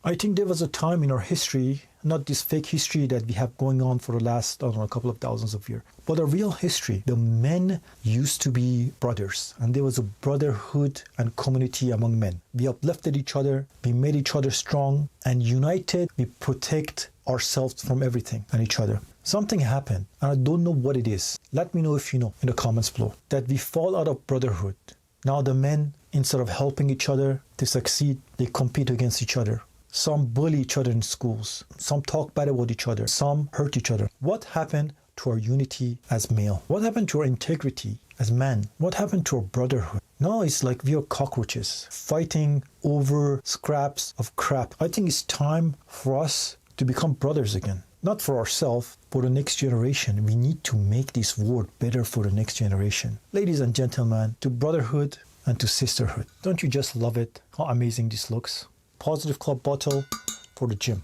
I think there was a time in our history, not this fake history that we have going on for the last, I don't know, a couple of thousands of years, but a real history. The men used to be brothers, and there was a brotherhood and community among men. We uplifted each other, we made each other strong, and united, we protect ourselves from everything and each other. Something happened, and I don't know what it is. Let me know if you know in the comments below. That we fall out of brotherhood. Now the men, instead of helping each other to succeed, they compete against each other. Some bully each other in schools. Some talk bad about each other. Some hurt each other. What happened to our unity as male? What happened to our integrity as men? What happened to our brotherhood? Now it's like we are cockroaches fighting over scraps of crap. I think it's time for us to become brothers again. Not for ourselves, for the next generation. We need to make this world better for the next generation. Ladies and gentlemen, to brotherhood and to sisterhood. Don't you just love it? How amazing this looks. Positive Club bottle for the gym.